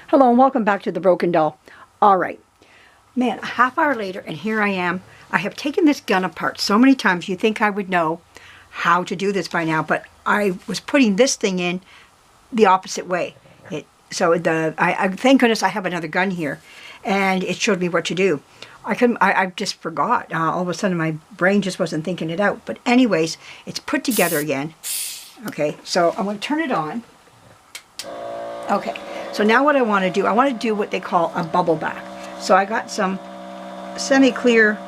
Hello and welcome back to The Broken Doll. Alright, man, a half hour later and here I am. I have taken this gun apart so many times you think I would know how to do this by now, but I was putting this thing in the opposite way. Thank goodness I have another gun here and it showed me what to do. I just forgot. All of a sudden my brain just wasn't thinking it out. But anyways, it's put together again. Okay, so I'm going to turn it on. Okay. So now what I want to do what they call a bubble bath. So I got some semi-clear.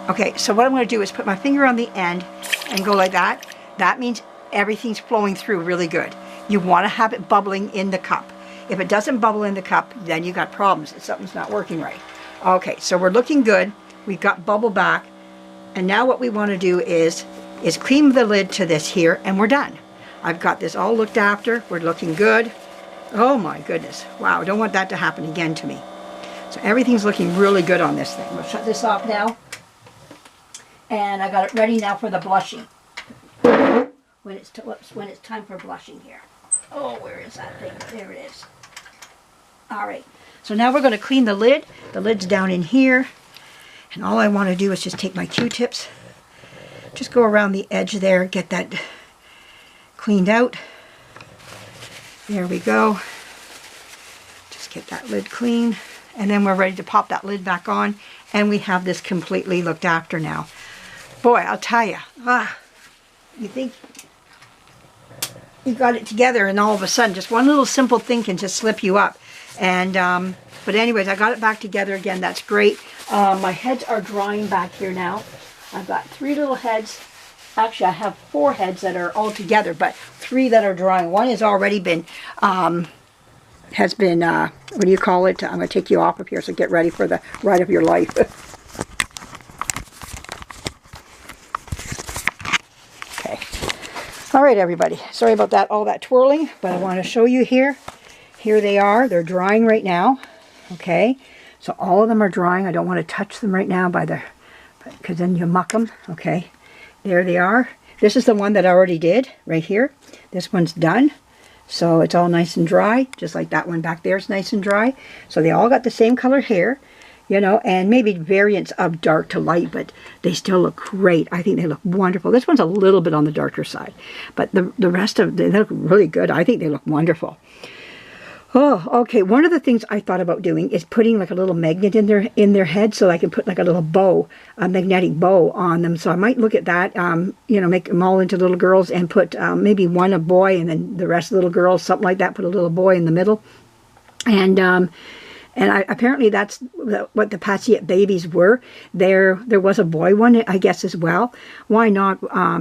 Okay, so what I'm going to do is put my finger on the end and go like that. That means everything's flowing through really good. You want to have it bubbling in the cup. If it doesn't bubble in the cup, then you got problems. Something's not working right. Okay, so we're looking good. We've got bubble back. And now what we want to do is clean the lid to this here, and we're done. I've got this all looked after. We're looking good. Oh my goodness. Wow, I don't want that to happen again to me. So everything's looking really good on this thing. We'll shut this off now. And I got it ready now for the blushing. When it's time for blushing here. Oh, where is that thing? There it is. All right. So now we're going to clean the lid. The lid's down in here. And all I want to do is just take my Q-tips. Just go around the edge there, get that cleaned out. There we go. Just get that lid clean. And then we're ready to pop that lid back on. And we have this completely looked after now. Boy, I'll tell you. You think you got it together and all of a sudden just one little simple thing can just slip you up. And but anyways, I got it back together again. That's great. My heads are drying back here now. I've got 3 little heads. Actually, I have 4 heads that are all together, but 3 that are drying. One has already been, what do you call it? I'm going to take you off of here, so get ready for the ride of your life. Okay. All right, everybody. Sorry about that, all that twirling, but I want to show you here. Here they are. They're drying right now. Okay. So all of them are drying. I don't want to touch them right now because then you muck them. Okay. There they are. This is the one that I already did right here. This one's done. So it's all nice and dry, just like that one back there is nice and dry. So they all got the same color hair, you know, and maybe variants of dark to light, but they still look great. I think they look wonderful. This one's a little bit on the darker side, but the rest of them, they look really good. I think they look wonderful. Oh, okay. One of the things I thought about doing is putting like a little magnet in their head, so I can put like a little bow, a magnetic bow on them. So I might look at that, you know, make them all into little girls and put maybe one a boy and then the rest little girls, something like that. Put a little boy in the middle. And apparently that's what the Patsy babies were. There was a boy one, I guess, as well. Why not?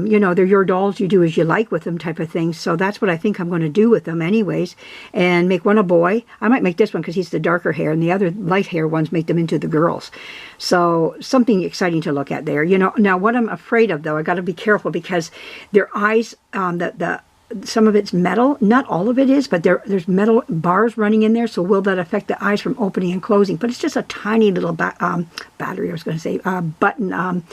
You know, they're your dolls. You do as you like with them type of thing. So that's what I think I'm going to do with them anyways. And make one a boy. I might make this one because he's the darker hair. And the other light hair ones make them into the girls. So something exciting to look at there. You know, now what I'm afraid of, though, I got to be careful because their eyes, some of it's metal, not all of it is, but there's metal bars running in there, so will that affect the eyes from opening and closing? But it's just a tiny little battery, I was going to say, button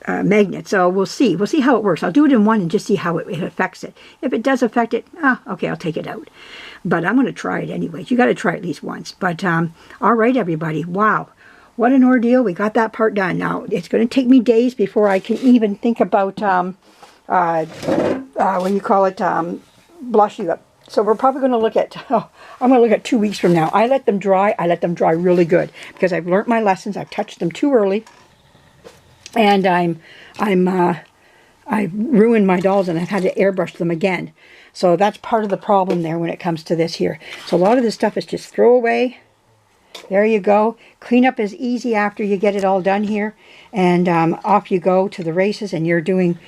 magnet. So we'll see how it works. I'll do it in one and just see how it affects it. If it does affect it, okay, I'll take it out. But I'm going to try it anyway. You got to try it at least once. But all right, everybody. Wow. What an ordeal. We got that part done. Now, it's going to take me days before I can even think about what do you call it, blushing up. So we're probably going to look at, I'm going to look at 2 weeks from now. I let them dry really good because I've learned my lessons. I've touched them too early, and I've ruined my dolls and I've had to airbrush them again. So that's part of the problem there when it comes to this here. So a lot of this stuff is just throw away. There you go. Cleanup is easy after you get it all done here. And off you go to the races, and you're doing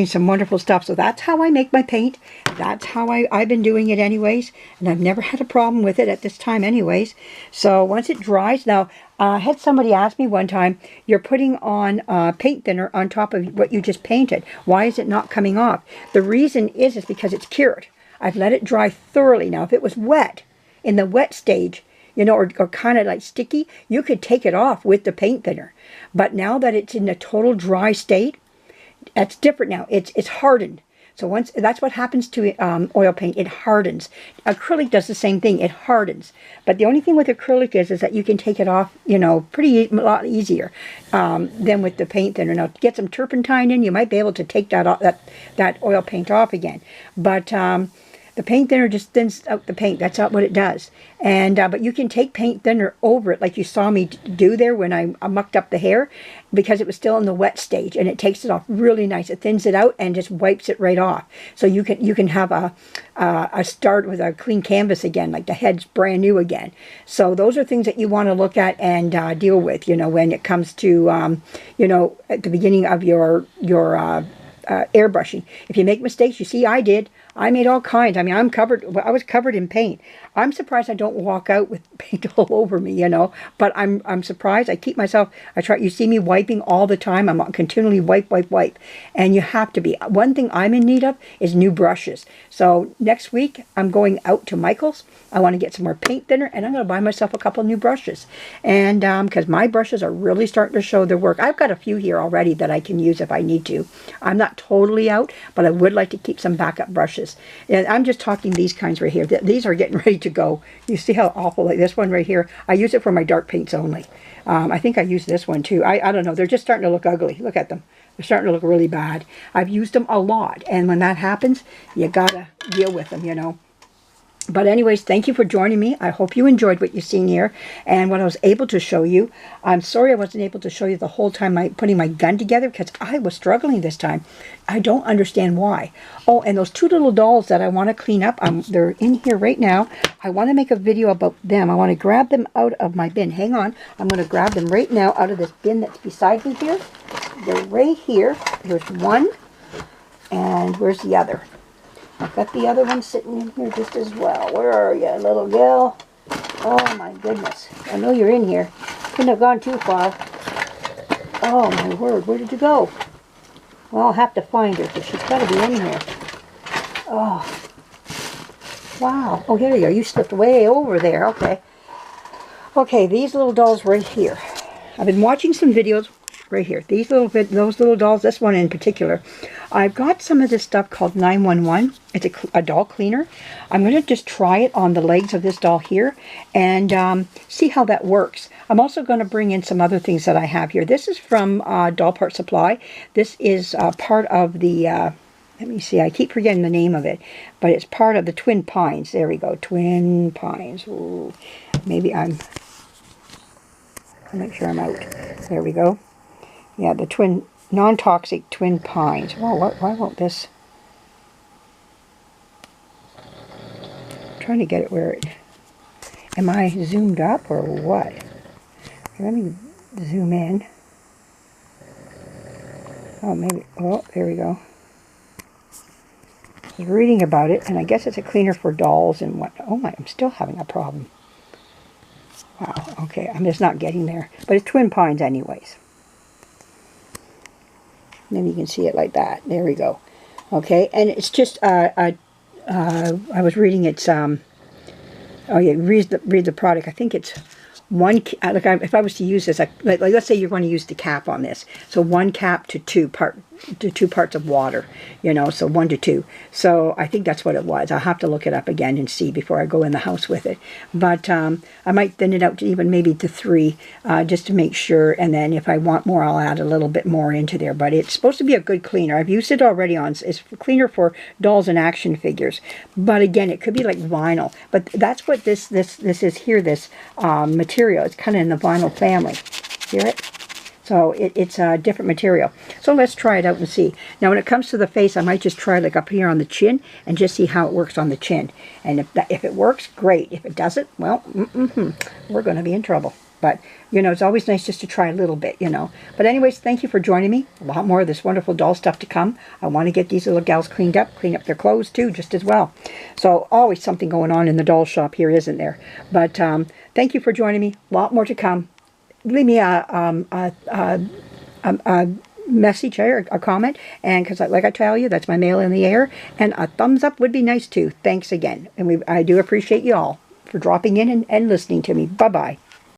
some wonderful stuff. So that's how I make my paint. That's how I've been doing it anyways. And I've never had a problem with it at this time anyways. So once it dries, now I had somebody ask me one time, you're putting on paint thinner on top of what you just painted. Why is it not coming off? The reason is because it's cured. I've let it dry thoroughly. Now if it was wet, in the wet stage, you know, or kind of like sticky, you could take it off with the paint thinner. But now that it's in a total dry state, that's different now. It's hardened. So once, that's what happens to oil paint. It hardens. Acrylic does the same thing. It hardens. But the only thing with acrylic is that you can take it off, you know, a lot easier than with the paint thinner. Now, to get some turpentine in, you might be able to take that oil paint off again. But the paint thinner just thins out the paint. That's not what it does. And but you can take paint thinner over it, like you saw me do there when I mucked up the hair, because it was still in the wet stage, and it takes it off really nice. It thins it out and just wipes it right off. So you can have a start with a clean canvas again, like the head's brand new again. So those are things that you want to look at and deal with, you know, when it comes to you know, at the beginning of your airbrushing. If you make mistakes, you see I did. I made all kinds. I mean, I was covered in paint. I'm surprised I don't walk out with paint all over me, you know. But I'm surprised. I keep myself, you see me wiping all the time. I'm continually wipe. And you have to be. One thing I'm in need of is new brushes. So next week, I'm going out to Michael's. I want to get some more paint thinner, and I'm going to buy myself a couple new brushes. And because my brushes are really starting to show their work. I've got a few here already that I can use if I need to. I'm not totally out, but I would like to keep some backup brushes. And I'm just talking these kinds right here. These are getting ready to go. You see how awful, like this one right here. I use it for my dark paints only. I think I use this one too. I don't know. They're just starting to look ugly. Look at them. They're starting to look really bad. I've used them a lot. And when that happens, you gotta deal with them, you know. But anyways, thank you for joining me. I hope you enjoyed what you've seen here and what I was able to show you. I'm sorry I wasn't able to show you the whole time putting my gun together, because I was struggling this time. I don't understand why. Oh, and those two little dolls that I want to clean up, they're in here right now. I want to make a video about them. I want to grab them out of my bin. Hang on. I'm going to grab them right now out of this bin that's beside me here. They're right here. Here's one. And where's the other? I've got the other one sitting in here just as well. Where are you, little gal? Oh, my goodness. I know you're in here. Couldn't have gone too far. Oh, my word. Where did you go? Well, I'll have to find her, because she's got to be in here. Oh. Wow. Oh, here you are. You slipped way over there. Okay. Okay, these little dolls right here. I've been watching some videos right here. Those little dolls, this one in particular. I've got some of this stuff called 911. It's a doll cleaner. I'm going to just try it on the legs of this doll here and see how that works. I'm also going to bring in some other things that I have here. This is from Doll Part Supply. This is part of the, let me see, I keep forgetting the name of it, but it's part of the Twin Pines. There we go, Twin Pines. Ooh, maybe I'll make sure I'm out. There we go. Yeah, the non-toxic Twin Pines. Oh, why won't this? I'm trying to get it where it... Am I zoomed up or what? Okay, let me zoom in. Oh, maybe... Oh, there we go. I was reading about it, and I guess it's a cleaner for dolls and what... Oh my, I'm still having a problem. Wow, okay, I'm just not getting there. But it's Twin Pines anyways. Then you can see it like that. There we go. Okay, and it's just, I was reading it's, oh yeah, read the product. I think it's one, like if I was to use this, like let's say you're going to use the cap on this. So 1 cap to 2 parts of water, you know, so 1 to 2. So I think that's what it was. I'll have to look it up again and see before I go in the house with it. But I might thin it out to even maybe to 3, just to make sure. And then if I want more, I'll add a little bit more into there. But it's supposed to be a good cleaner. I've used it already on, it's a cleaner for dolls and action figures. But again, it could be like vinyl. But that's what this is here, this material. It's kind of in the vinyl family. Hear it? So it's a different material. So let's try it out and see. Now when it comes to the face, I might just try like up here on the chin and just see how it works on the chin. And if it works, great. If it doesn't, well, we're going to be in trouble. But, you know, it's always nice just to try a little bit, you know. But anyways, thank you for joining me. A lot more of this wonderful doll stuff to come. I want to get these little gals clean up their clothes too, just as well. So always something going on in the doll shop here, isn't there? But thank you for joining me. A lot more to come. Leave me a message here, a comment, and because like I tell you, that's my mail in the air, and a thumbs up would be nice too. Thanks again, and I do appreciate you all for dropping in and listening to me. Bye bye.